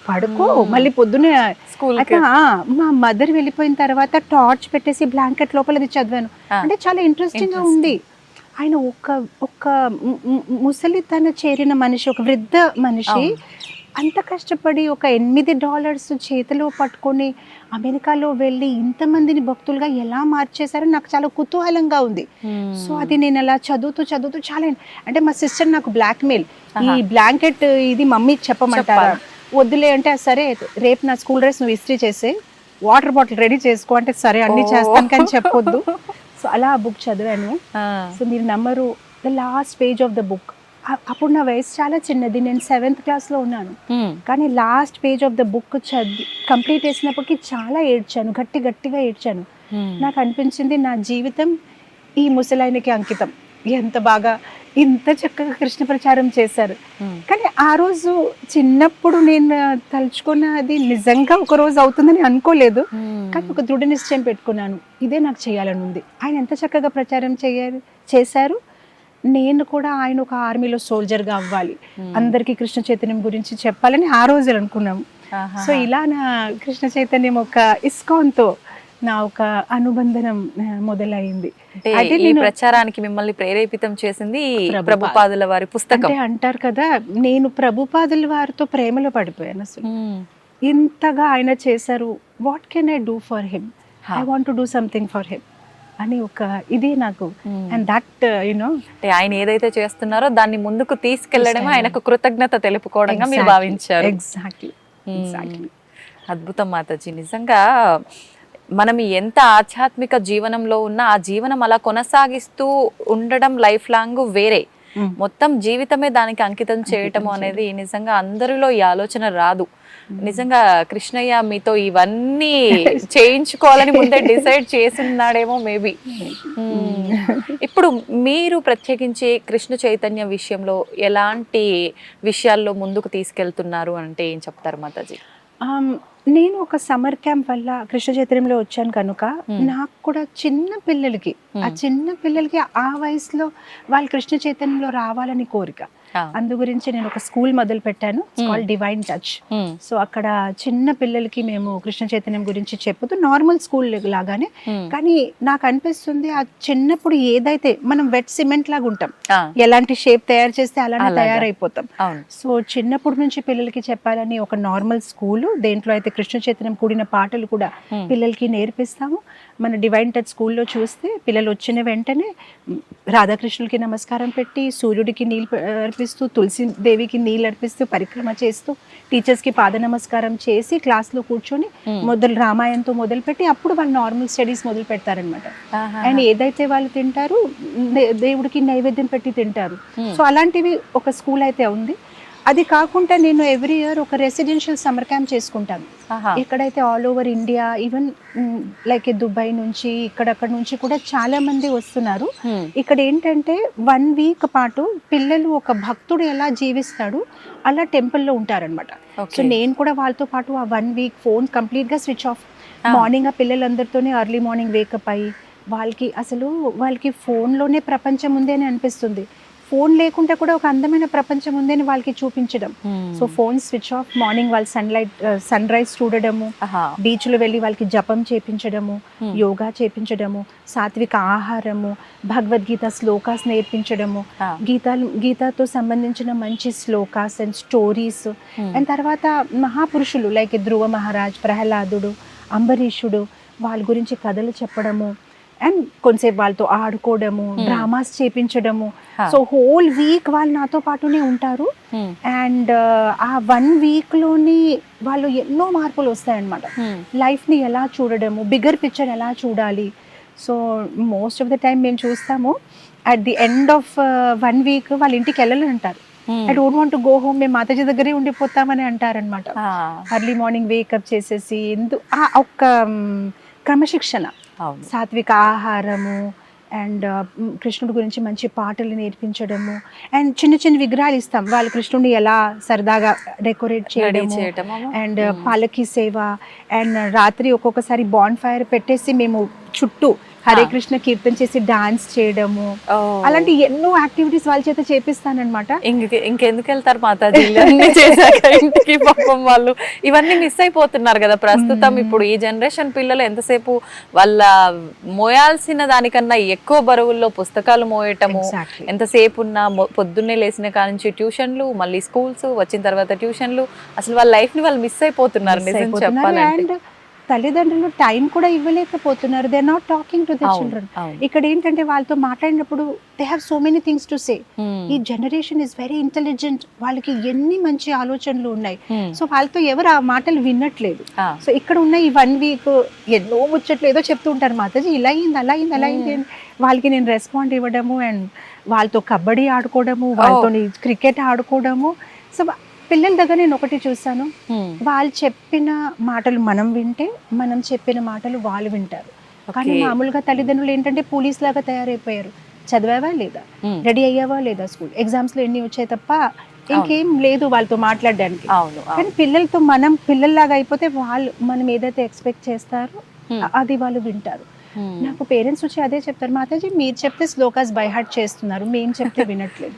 పడుకో, మళ్ళీ పొద్దునే స్కూల్. మా మదర్ వెళ్ళిపోయిన తర్వాత టార్చ్ పెట్టేసి బ్లాంకెట్ లోపల అది చదివాను. అంటే చాలా ఇంట్రెస్టింగ్ గా ఉంది. ఆయన ఒక ముసలితన చేరిన మనిషి, ఒక వృద్ధ మనిషి అంత కష్టపడి ఒక $8 చేతిలో పట్టుకొని అమెరికాలో వెళ్ళి ఇంతమందిని భక్తులుగా ఎలా మార్చేశారో నాకు చాలా కుతూహలంగా ఉంది. సో అది నేను అలా చదువుతూ చాలా, అంటే మా సిస్టర్ నాకు బ్లాక్మెయిల్, ఈ బ్లాంకెట్ ఇది మమ్మీకి చెప్పమంటారా? వద్దులే అంటే సరే రేపు నా స్కూల్ డ్రెస్ నువ్వు ఇస్త్రీ చేసే, వాటర్ బాటిల్ రెడీ చేసుకో అంటే సరే అన్ని చేస్తాను కానీ చెప్పొద్దు. సో అలా ఆ బుక్ చదివాను. సో మీరు నమ్మరు, the last page of the book, అప్పుడు నా వయసు చాలా చిన్నది, నేను 7th క్లాస్లో ఉన్నాను. కానీ last page of the book చదివి కంప్లీట్ చేసినప్పటికీ చాలా ఏడ్చాను, గట్టిగా ఏడ్చాను. నాకు అనిపించింది నా జీవితం ఈ ముసలాయనకి అంకితం. ఎంత బాగా ఇంత చక్కగా కృష్ణ ప్రచారం చేశారు. కానీ ఆ రోజు చిన్నప్పుడు నేను తలుచుకున్నది నిజంగా ఒక రోజు అవుతుందని అనుకోలేదు. కానీ ఒక దృఢ నిశ్చయం పెట్టుకున్నాను, ఇదే నాకు చేయాలని ఉంది. ఆయన ఎంత చక్కగా ప్రచారం చేశారు. నేను కూడా ఆయన ఒక ఆర్మీలో సోల్జర్గా అవ్వాలి, అందరికీ కృష్ణ చైతన్యం గురించి చెప్పాలని ఆ రోజు అనుకున్నాము. సో ఇలా నా కృష్ణ చైతన్యం ఒక ఇస్కాన్తో నా ఒక అనుబంధనం మొదలైంది. అయితే ఈ ప్రచారానికి మిమ్మల్ని ప్రేరేపితం చేసింది ప్రభుపాదుల వారి పుస్తకం. అంటే అంటారు కదా, నేను ప్రభుపాదుల వారితో ప్రేమలో పడిపోయాను. అసలు ఇంతగా ఆయన చేశారు, what can I do for him, I want to do something for him అని ఒక ఇది నాకు. అండ్ దట్ యునో, అంటే ఆయన ఏదైతే చేస్తున్నారో దాన్ని ముందుకు తీసుకెళ్లడమే ఆయనకు కృతజ్ఞత తెలుపుకోవడంగా మీరు భావించారు. ఎగ్జాక్ట్లీ. అద్భుతం మాతాజీ. నిజంగా మనం ఎంత ఆధ్యాత్మిక జీవనంలో ఉన్నా ఆ జీవనం అలా కొనసాగిస్తూ ఉండడం లైఫ్ లాంగ్ వేరే, మొత్తం జీవితమే దానికి అంకితం చేయటం అనేది నిజంగా అందరిలో ఈ ఆలోచన రాదు. నిజంగా కృష్ణయ్య మీతో ఇవన్నీ చేయించుకోవాలని ముందే డిసైడ్ చేస్తున్నాడేమో మేబీ. ఇప్పుడు మీరు ప్రత్యేకించి కృష్ణ చైతన్య విషయంలో ఎలాంటి విషయాల్లో ముందుకు తీసుకెళ్తున్నారు అంటే ఏం చెప్తారు మాతాజీ? నేను ఒక సమ్మర్ క్యాంప్ వల్ల కృష్ణ చైతన్యంలో వచ్చాను కనుక నాకు కూడా చిన్న పిల్లలకి ఆ వయసులో వాళ్ళు కృష్ణ చైతన్యంలో రావాలని కోరిక. అందు గురించి నేను ఒక స్కూల్ మొదలు పెట్టాను, కాల్డ్ డివైన్ టచ్. సో అక్కడ చిన్న పిల్లలకి మేము కృష్ణ చైతన్యం గురించి చెప్పుతూ నార్మల్ స్కూల్ లాగానే, కానీ నాకు అనిపిస్తుంది ఆ చిన్నప్పుడు ఏదైతే మనం వెట్ సిమెంట్ లాగా ఉంటాం, ఎలాంటి షేప్ తయారు చేస్తే అలానే తయారైపోతాం. సో చిన్నప్పటి నుంచి పిల్లలకి చెప్పాలని ఒక నార్మల్ స్కూల్, దేంట్లో అయితే కృష్ణ చైతన్యం కూడిన పాటలు కూడా పిల్లలకి నేర్పిస్తాము. మన డివైన్ టచ్ స్కూల్లో చూస్తే పిల్లలు వచ్చిన వెంటనే రాధాకృష్ణులకి నమస్కారం పెట్టి, సూర్యుడికి నీళ్ళు అర్పిస్తూ, తులసి దేవికి నీళ్ళు అర్పిస్తూ, పరిక్రమ చేస్తూ, టీచర్స్కి పాద నమస్కారం చేసి క్లాస్లో కూర్చొని రామాయణంతో మొదలుపెట్టి అప్పుడు వాళ్ళు నార్మల్ స్టడీస్ మొదలు పెడతారనమాట. అండ్ ఏదైతే వాళ్ళు తింటారు దేవుడికి నైవేద్యం పెట్టి తింటారు. సో అలాంటివి ఒక స్కూల్ అయితే ఉంది. అది కాకుండా నేను ఎవ్రీ ఇయర్ ఒక రెసిడెన్షియల్ సమ్మర్ క్యాంప్ చేసుకుంటాను. ఎక్కడైతే all over India, even like Dubai నుంచి ఇక్కడక్కడ నుంచి కూడా చాలా మంది వస్తున్నారు. ఇక్కడ ఏంటంటే 1 వీక్ పాటు పిల్లలు ఒక భక్తుడు ఎలా జీవిస్తాడు అలా టెంపుల్లో ఉంటారనమాట. సో నేను కూడా వాళ్ళతో పాటు ఆ 1 వీక్ ఫోన్ కంప్లీట్గా స్విచ్ ఆఫ్. మార్నింగ్ ఆ పిల్లలందరితోనే ఎర్లీ మార్నింగ్ వేకప్ అయ్యి వాళ్ళకి ఫోన్లోనే ప్రపంచం ఉంది అని అనిపిస్తుంది. ఫోన్ లేకుండా కూడా ఒక అందమైన ప్రపంచం ఉందని వాళ్ళకి చూపించడం. So phone switch off, morning వాళ్ళు సన్ రైజ్ చూడడము, బీచ్లో వెళ్ళి వాళ్ళకి జపం చేపించడము, యోగా చేపించడము, సాత్విక ఆహారము, భగవద్గీత శ్లోకాస్ నేర్పించడము, గీతాతో సంబంధించిన మంచి శ్లోకాస్ అండ్ స్టోరీస్. అండ్ తర్వాత మహాపురుషులు లైక్ ధ్రువ మహారాజ్, ప్రహ్లాదుడు, అంబరీషుడు, వాళ్ళ గురించి కథలు చెప్పడము, అండ్ కొంతసేపు వాళ్ళతో ఆడుకోవడము, డ్రామాస్ చేపించడము. సో హోల్ వీక్ వాళ్ళు నాతో పాటునే ఉంటారు. అండ్ ఆ 1 వీక్లోని వాళ్ళు ఎన్నో మార్పులు వస్తాయన్నమాట. లైఫ్ని ఎలా చూడడము, బిగ్గర్ పిక్చర్ ఎలా చూడాలి. So most of the time మేము చూస్తాము at the end of 1 week వాళ్ళ ఇంటికి వెళ్ళాలని అంటారు. I don't want to go home, మేము మాతాజీ దగ్గరే ఉండిపోతామని అంటారనమాట. ఎర్లీ మార్నింగ్ వేకప్ చేసేసి ఒక క్రమశిక్షణ, సాత్విక ఆహారము, అండ్ కృష్ణుడి గురించి మంచి పాటలు నేర్పించడము, అండ్ చిన్న చిన్న విగ్రహాలు ఇస్తాం. వాళ్ళు కృష్ణుడిని ఎలా సరదాగా డెకరేట్ చేయడము, అండ్ పాలకీ సేవ, అండ్ రాత్రి ఒక్కొక్కసారి బాన్ ఫైర్ పెట్టేసి మేము చుట్టూ హరే కృష్ణ కీర్తన చేసి డాన్స్ చేయడము, అలాంటి ఎన్నో యాక్టివిటీస్ వాళ్ళ చేత చేపిస్తానన్నమాట. ఇంకెందుకు వెళ్తారు మాతాజీ ఇంటికి? పాపం వాళ్ళు ఇవన్నీ మిస్ అయిపోతున్నారు కదా ప్రస్తుతం. ఇప్పుడు ఈ జనరేషన్ పిల్లలు ఎంతసేపు వాళ్ళ మోయాల్సిన దానికన్నా ఎక్కువ బరువుల్లో పుస్తకాలు మోయటము, ఎంతసేపు ఉన్న పొద్దున్నే లేచిన కానుంచి ట్యూషన్లు, మళ్ళీ స్కూల్స్, వచ్చిన తర్వాత ట్యూషన్లు, అసలు వాళ్ళ లైఫ్ ని వాళ్ళు మిస్ అయిపోతున్నారు నిజం చెప్పాలంటే. తల్లిదండ్రులు టైం కూడా ఇవ్వలేకపోతున్నారు. They are not talking to the children. ఇక్కడ ఏంటంటే వాళ్ళతో మాట్లాడినప్పుడు they have so many things to say. ఈ జనరేషన్ ఇస్ వెరీ ఇంటెలిజెంట్, వాళ్ళకి ఎన్ని మంచి ఆలోచనలు ఉన్నాయి. సో వాళ్ళతో ఎవరు ఆ మాటలు వినట్లేదు. సో ఇక్కడ ఉన్న ఈ 1 వీక్ ఎన్నో ముచ్చట్లు ఏదో చెప్తూ ఉంటారు, మాతాజీ ఇలా అయింది, అలా అయింది, అలా అయింది. వాళ్ళకి నేను రెస్పాండ్ ఇవ్వడము, అండ్ వాళ్ళతో కబడ్డీ ఆడుకోవడము, వాళ్ళతో క్రికెట్ ఆడుకోవడము. సో పిల్లల దగ్గర నేను ఒకటి చూసాను, వాళ్ళు చెప్పిన మాటలు మనం వింటే, మనం చెప్పిన మాటలు వాళ్ళు వింటారు. కానీ మామూలుగా తల్లిదండ్రులు ఏంటంటే పోలీస్ లాగా తయారైపోయారు. చదివావా లేదా, రెడీ అయ్యావా లేదా, స్కూల్ ఎగ్జామ్స్ లో ఎన్ని వచ్చాయి తప్ప ఇంకేం లేదు వాళ్ళతో మాట్లాడడానికి. కానీ పిల్లలతో మనం పిల్లల్లాగా అయిపోతే వాళ్ళు మనం ఏదైతే ఎక్స్పెక్ట్ చేస్తారో అది వాళ్ళు వింటారు. నాకు పేరెంట్స్ వచ్చి అదే చెప్తారు, మాతాజీ మీరు చెప్తే శ్లోకాస్ బై హార్ట్ చేస్తున్నారు, మేము చెప్తే వినట్లేదు.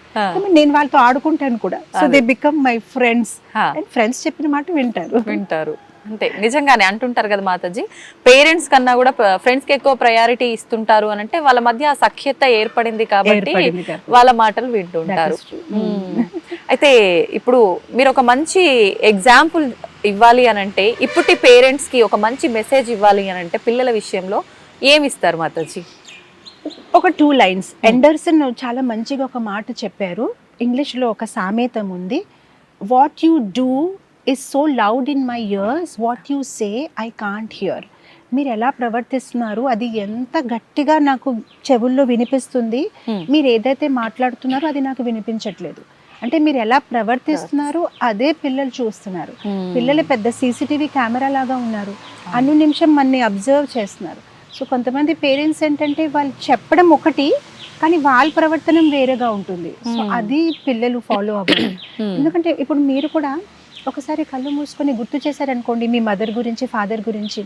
నేను వాళ్ళతో ఆడుకుంటాను కూడా. So they become my friends. And friends చెప్పిన మాట వింటారు. అంతే, నిజంగానే అంటుంటారు కదా మాతాజీ, పేరెంట్స్ కన్నా కూడా ఫ్రెండ్స్ కి ఎక్కువ ప్రయారిటీ ఇస్తుంటారు అని అంటే వాళ్ళ మధ్య ఆ సఖ్యత ఏర్పడింది కాబట్టి వాళ్ళ మాటలు వింటుంటారు. అయితే ఇప్పుడు మీరు ఒక మంచి ఎగ్జాంపుల్ ఇవ్వాలి అని అంటే, ఇప్పటి పేరెంట్స్ కి ఒక మంచి మెసేజ్ ఇవ్వాలి అని అంటే పిల్లల విషయంలో ఏమిస్తారు మాతాజీ? ఒక 2 లైన్స్. ఎండర్సన్ చాలా మంచిగా ఒక మాట చెప్పారు. ఇంగ్లీష్లో ఒక సామెతం ఉంది, what you do is so loud in my ears, what you say I can't hear. మీరు ఎలా ప్రవర్తిస్తున్నారు అది ఎంత గట్టిగా నాకు చెవుల్లో వినిపిస్తుంది, మీరు ఏదైతే మాట్లాడుతున్నారో అది నాకు వినిపించట్లేదు. అంటే మీరు ఎలా ప్రవర్తిస్తున్నారు అదే పిల్లలు చూస్తున్నారు. పిల్లలు పెద్ద సీసీటీవీ కెమెరా లాగా ఉన్నారు, అన్ని నిమిషం మనని అబ్జర్వ్ చేస్తున్నారు. సో కొంతమంది పేరెంట్స్ ఏంటంటే వాళ్ళు చెప్పడం ఒకటి కానీ వాళ్ళ ప్రవర్తన వేరేగా ఉంటుంది. సో అది పిల్లలు ఫాలో అవ్వరు. ఎందుకంటే ఇప్పుడు మీరు కూడా ఒకసారి కళ్ళు మూసుకొని గుర్తు చేశారనుకోండి మీ మదర్ గురించి, ఫాదర్ గురించి,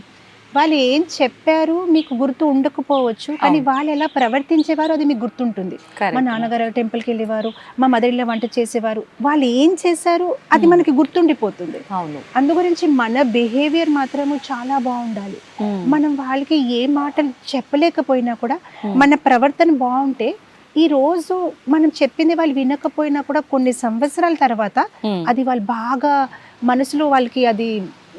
వాళ్ళు ఏం చెప్పారు మీకు గుర్తు ఉండకపోవచ్చు, కానీ వాళ్ళు ఎలా ప్రవర్తించేవారు అది మీకు గుర్తుంటుంది. మా నాన్నగారు టెంపుల్కి వెళ్ళేవారు, మా మదర్ ఇలా వంట చేసేవారు, వాళ్ళు ఏం చేశారు అది మనకి గుర్తుండిపోతుంది. అందు గురించి మన బిహేవియర్ మాత్రము చాలా బాగుండాలి. మనం వాళ్ళకి ఏ మాటలు చెప్పలేకపోయినా కూడా మన ప్రవర్తన బాగుంటే, ఈ రోజు మనం చెప్పింది వాళ్ళు వినకపోయినా కూడా కొన్ని సంవత్సరాల తర్వాత అది వాళ్ళు బాగా మనసులో వాళ్ళకి అది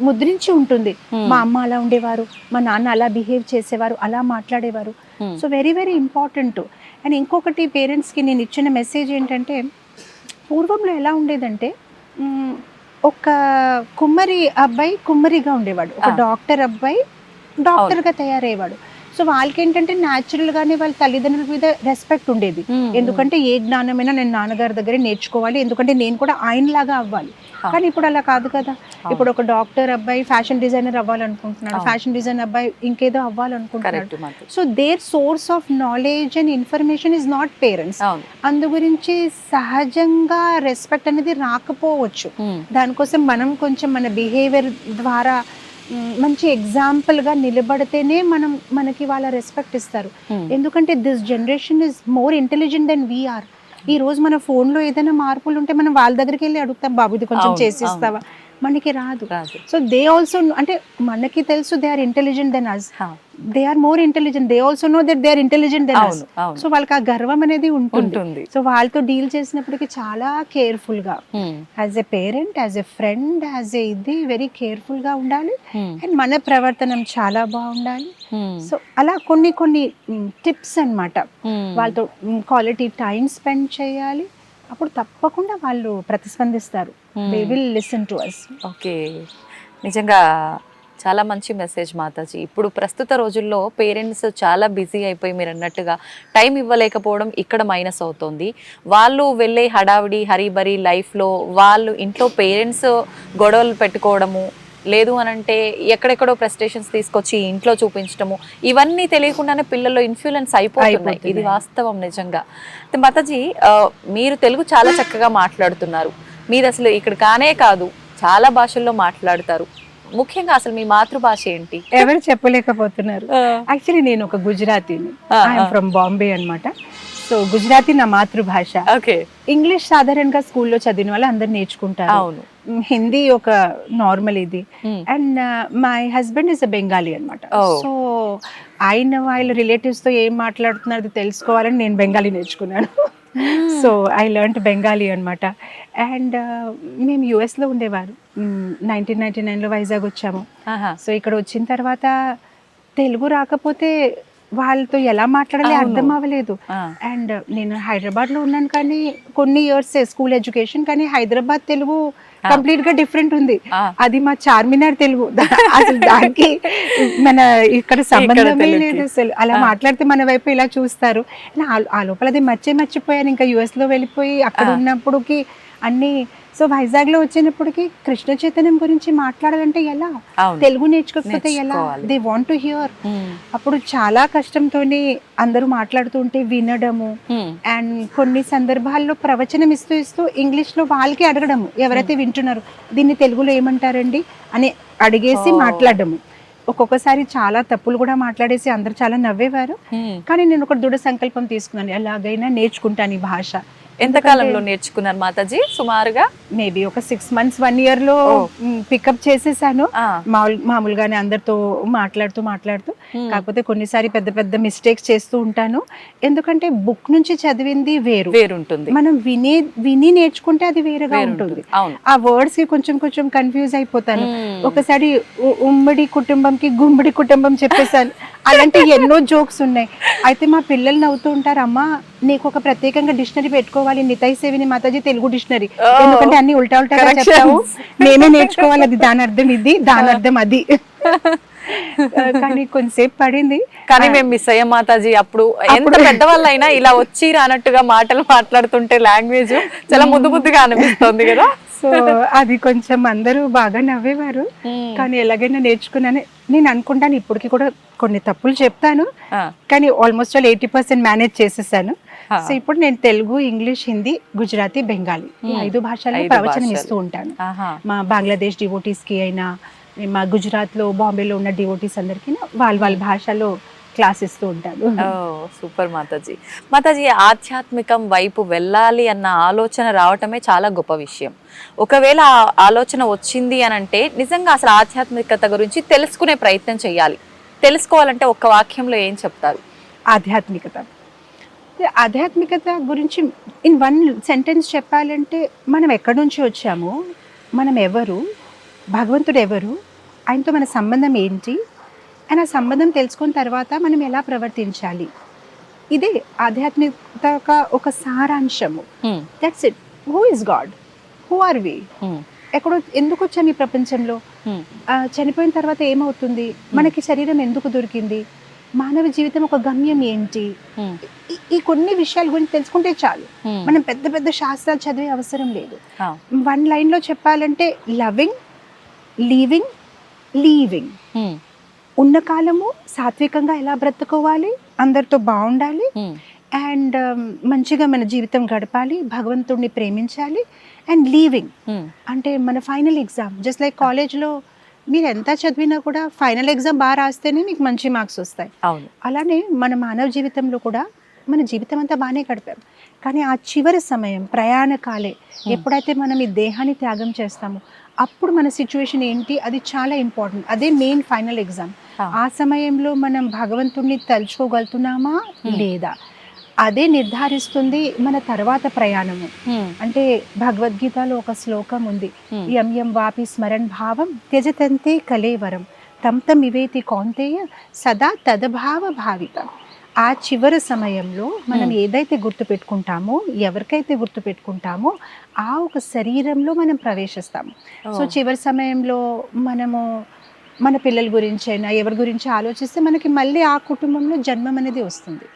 ముద్రించి ఉంటుంది. మా అమ్మ అలా ఉండేవారు, మా నాన్న అలా బిహేవ్ చేసేవారు, అలా మాట్లాడేవారు. So very very important. And ఇంకొకటి పేరెంట్స్కి నేను ఇచ్చిన మెసేజ్ ఏంటంటే, పూర్వంలో ఎలా ఉండేదంటే ఒక కుమ్మరి అబ్బాయి కుమ్మరిగా ఉండేవాడు, ఒక డాక్టర్ అబ్బాయి డాక్టర్గా తయారయ్యేవాడు. సో వాళ్ళకి ఏంటంటే న్యాచురల్గానే వాళ్ళ తల్లిదండ్రుల మీద రెస్పెక్ట్ ఉండేది. ఎందుకంటే ఏ జ్ఞానమైనా నేను నాన్నగారి దగ్గరే నేర్చుకోవాలి, ఎందుకంటే నేను కూడా ఆయనలాగా అవ్వాలి. కానీ ఇప్పుడు అలా కాదు కదా. ఇప్పుడు ఒక డాక్టర్ అబ్బాయి ఫ్యాషన్ డిజైనర్ అవ్వాలనుకుంటున్నాడు, ఫ్యాషన్ డిజైనర్ అబ్బాయి ఇంకేదో అవ్వాలనుకుంటున్నాడు. So their source of knowledge and information is not parents. అందు గురించి సహజంగా రెస్పెక్ట్ అనేది రాకపోవచ్చు. దానికోసం మనం కొంచెం మన బిహేవియర్ ద్వారా మంచి ఎగ్జాంపుల్గా నిలబడితేనే మనకి వాళ్ళ రెస్పెక్ట్ ఇస్తారు. ఎందుకంటే this generation is more intelligent than we are. ఈ రోజు మన ఫోన్లో ఏదైనా మార్పులు ఉంటే మనం వాళ్ళ దగ్గరికి వెళ్ళి అడుగుతాం, బాబు ఇది కొంచెం చేసిస్తావా, మనకి రాదు. సో దే ఆల్సో, అంటే మనకి తెలుసు they are intelligent than us, they are more intelligent, they also know that they are intelligent than us. So వాళ్ళకి ఆ గర్వం అనేది ఉంటుంది. సో వాళ్ళతో డీల్ చేసినప్పటికీ చాలా కేర్ఫుల్ గా, as a parent, as a friend, as a ఇది వెరీ కేర్ఫుల్ గా ఉండాలి. అండ్ మన ప్రవర్తనం చాలా బాగుండాలి. సో అలా కొన్ని కొన్ని టిప్స్ అన్నమాట. వాళ్ళతో క్వాలిటీ టైం స్పెండ్ చేయాలి. అప్పుడు తప్పకుండా వాళ్ళు ప్రతిస్పందిస్తారు. They will listen to us. Okay, నిజంగా చాలా మంచి మెసేజ్ మాతాజీ. ఇప్పుడు ప్రస్తుత రోజుల్లో పేరెంట్స్ చాలా బిజీ అయిపోయి మీరు అన్నట్టుగా టైం ఇవ్వలేకపోవడం ఇక్కడ మైనస్ అవుతుంది. వాళ్ళు వెళ్ళే హడావిడి హరీబరీ లైఫ్లో వాళ్ళు ఇంట్లో పేరెంట్స్ గొడవలు పెట్టుకోవడము, లేదు అని అంటే ఎక్కడెక్కడో ప్రెస్టేషన్స్ తీసుకొచ్చి ఇంట్లో చూపించడము, ఇవన్నీ తెలియకుండానే పిల్లల్లో ఇన్ఫ్లుయెన్స్ అయిపోతున్నాయి. ఇది వాస్తవం నిజంగా. మాతాజీ, మీరు తెలుగు చాలా చక్కగా మాట్లాడుతున్నారు. మీరు అసలు ఇక్కడ కానే కాదు, చాలా భాషల్లో మాట్లాడతారు. ముఖ్యంగా అసలు మీ మాతృభాష ఏంటి? ఎవరు చెప్పలేకపోతున్నారు. యాక్చువల్లీ నేను ఒక గుజరాతీని, ఐఎమ్ ఫ్రమ్ బాంబే అన్నమాట. సో గుజరాతీ నా మాతృభాష. ఓకే. ఇంగ్లీష్ సాధారణంగా స్కూల్లో చదివిన వాళ్ళు అందరు నేర్చుకుంటారు. అవును. హిందీ ఒక నార్మల్ ఇది. And my husband is a Bengali అనమాట. సో ఆయన వాళ్ళ రిలేటివ్స్ తో ఏం మాట్లాడుతున్నారు తెలుసుకోవాలని నేను బెంగాలీ నేర్చుకున్నాను. సో ఐ లెర్న్డ్ బెంగాలీ అనమాట. అండ్ మేము యుఎస్లో ఉండేవారు. 1999లో వైజాగ్ వచ్చాము. సో ఇక్కడ వచ్చిన తర్వాత తెలుగు రాకపోతే వాళ్ళతో ఎలా మాట్లాడాలి అర్థం అవ్వలేదు. అండ్ నేను హైదరాబాద్లో ఉన్నాను, కానీ కొన్ని ఇయర్స్ స్కూల్ ఎడ్యుకేషన్, కానీ హైదరాబాద్ తెలుగు కంప్లీట్ గా డిఫరెంట్ ఉంది. అది మా చార్మినార్ తెలుగు, అసలు దానికి మన ఇక్కడ సంబంధమే లేదు అసలు. అలా మాట్లాడితే మన వైపు ఇలా చూస్తారు. ఆ లోపల అది మర్చిపోయాను. ఇంకా యుఎస్ లో వెళ్ళిపోయి అక్కడ ఉన్నప్పుడుకి అన్ని. సో వైజాగ్ లో వచ్చినప్పటికి కృష్ణ చైతన్యం గురించి మాట్లాడాలంటే ఎలా, తెలుగు నేర్చుకోకపోతే ఎలా, దే వాంట్ టు హియర్. అప్పుడు చాలా కష్టంతోనే అందరూ మాట్లాడుతుంటే వినడము. అండ్ కొన్ని సందర్భాల్లో ప్రవచనం ఇస్తూ ఇంగ్లీష్ లో వాళ్ళకి అడగడము, ఎవరైతే వింటున్నారు దీన్ని తెలుగులో ఏమంటారండి అని అడిగేసి మాట్లాడడము. ఒక్కొక్కసారి చాలా తప్పులు కూడా మాట్లాడేసి అందరు చాలా నవ్వేవారు. కానీ నేను ఒక దృఢ సంకల్పం తీసుకున్నాను, ఎలాగైనా నేర్చుకుంటాను ఈ భాష. ఎంత కాలంలో నేర్చుకున్నారు మాతాజీ? సుమారుగా మేబీ ఒక 6 months 1 year లో పికప్ చేసేసాను. మామూలుగానే అందరితో మాట్లాడుతూ కాకపోతే కొన్నిసారి పెద్ద పెద్ద మిస్టేక్స్ చేస్తూ ఉంటాను. ఎందుకంటే బుక్ నుంచి చదివింది వేరుంటుంది, మనం విని నేర్చుకుంటే అది వేరేగా ఉంటుంది. ఆ వర్డ్స్ కి కొంచెం కన్ఫ్యూజ్ అయిపోతాను. ఒకసారి ఉమ్మడి కుటుంబంకి గుమ్మడి కుటుంబం చెప్పేసాను. అలాంటి ఎన్నో జోక్స్ ఉన్నాయి. అయితే మా పిల్లలు నవ్వుతూ ఉంటారు, అమ్మా నీకు ఒక ప్రత్యేకంగా డిక్షనరీ పెట్టుకోవాలి, నితై సేవిని మాతాజీ తెలుగు డిక్షనరీ, ఎందుకంటే అన్ని ఉల్టా చెప్తావు, నేనే నేర్చుకోవాలి, అది దాని అర్థం ఇది, దాని అర్థం అది. కానీ కొంతసేపు పడింది, కానీ మేము మిస్ అయ్యాం మాతాజీ. అప్పుడు ఎంత పెద్దవాళ్ళైనా ఇలా వచ్చి రానట్టుగా మాటలు మాట్లాడుతుంటే లాంగ్వేజ్ చాలా ముద్దుగా అనిపిస్తుంది కదా. సో అది కొంచెం అందరూ బాగా నవ్వేవారు. కానీ ఎలాగైనా నేర్చుకున్నాను నేను అనుకుంటాను. ఇప్పటికి కూడా కొన్ని తప్పులు చెప్తాను, కానీ ఆల్మోస్ట్ 80% మేనేజ్ చేసేసాను. సో ఇప్పుడు నేను తెలుగు, ఇంగ్లీష్, హిందీ, గుజరాతీ, బెంగాలీ ఈ 5 భాషల్లో ప్రవచనం ఇస్తూ ఉంటాను. మా బంగ్లాదేశ్ డివోటీస్ కి అయినా, మా గుజరాత్ లో బాంబేలో ఉన్న డివోటీస్ అందరికీ వాళ్ళ భాషలో క్లాస్ ఇస్తూ ఉంటాను. సూపర్ మాతాజీ. మాతాజీ, ఆధ్యాత్మికం వైపు వెళ్ళాలి అన్న ఆలోచన రావటమే చాలా గొప్ప విషయం. ఒకవేళ ఆ ఆలోచన వచ్చింది అని అంటే నిజంగా అసలు ఆధ్యాత్మికత గురించి తెలుసుకునే ప్రయత్నం చేయాలి. తెలుసుకోవాలంటే ఒక్క వాక్యంలో ఏం చెప్తారు? ఆధ్యాత్మికత గురించి ఇన్ 1 sentence చెప్పాలంటే, మనం ఎక్కడి నుంచి వచ్చాము, మనం ఎవరు, భగవంతుడు ఎవరు, ఆయనతో మన సంబంధం ఏంటి, అండ్ ఆ సంబంధం తెలుసుకున్న తర్వాత మనం ఎలా ప్రవర్తించాలి, ఇదే ఆధ్యాత్మికత ఒక సారాంశము. That's it. Who is God, who are we, ఎక్కడో ఎందుకు వచ్చాము ఈ ప్రపంచంలో, చనిపోయిన తర్వాత ఏమవుతుంది, మనకి శరీరం ఎందుకు దొరికింది, మానవ జీవితం ఒక గమ్యం ఏంటి, ఈ కొన్ని విషయాల గురించి తెలుసుకుంటే చాలు. మనం పెద్ద పెద్ద శాస్త్రాలు చదివే అవసరం లేదు. 1 లైన్లో చెప్పాలంటే లవింగ్, లీవింగ్, లీవింగ్. ఉన్న కాలము సాత్వికంగా ఎలా బ్రతుకోవాలి, అందరితో బాగుండాలి, అండ్ మంచిగా మన జీవితం గడపాలి, భగవంతుడిని ప్రేమించాలి, అండ్ లీవింగ్ అంటే మన ఫైనల్ ఎగ్జామ్. జస్ట్ లైక్ కాలేజ్లో మీరు ఎంత చదివినా కూడా ఫైనల్ ఎగ్జామ్ బాగా రాస్తేనే మీకు మంచి మార్క్స్ వస్తాయి. అవును. అలానే మన మానవ జీవితంలో కూడా మన జీవితం అంతా బాగానే గడిపాం, కానీ ఆ చివరి సమయం ప్రయాణకాలే ఎప్పుడైతే మనం ఈ దేహాన్ని త్యాగం చేస్తామో అప్పుడు మన సిచ్యువేషన్ ఏంటి, అది చాలా ఇంపార్టెంట్. అదే మెయిన్ ఫైనల్ ఎగ్జామ్. ఆ సమయంలో మనం భగవంతుడిని తలుచుకోగలుగుతున్నామా లేదా, అదే నిర్ధారిస్తుంది మన తర్వాత ప్రయాణము. అంటే భగవద్గీతలో ఒక శ్లోకం ఉంది, యం యం వాపి స్మరణ్ భావం త్యజతంతే కలేవరం తం తం ఇవేతి కౌంతేయ సదా తదభావ భావితం. ఆ చివరి సమయంలో మనం ఏదైతే గుర్తుపెట్టుకుంటామో, ఎవరికైతే గుర్తుపెట్టుకుంటామో ఆ ఒక శరీరంలో మనం ప్రవేశిస్తాము. సో చివరి సమయంలో మనము మన పిల్లల గురించి అయినా ఎవరి గురించి ఆలోచిస్తే మనకి మళ్ళీ ఆ కుటుంబంలో జన్మం అనేది వస్తుంది.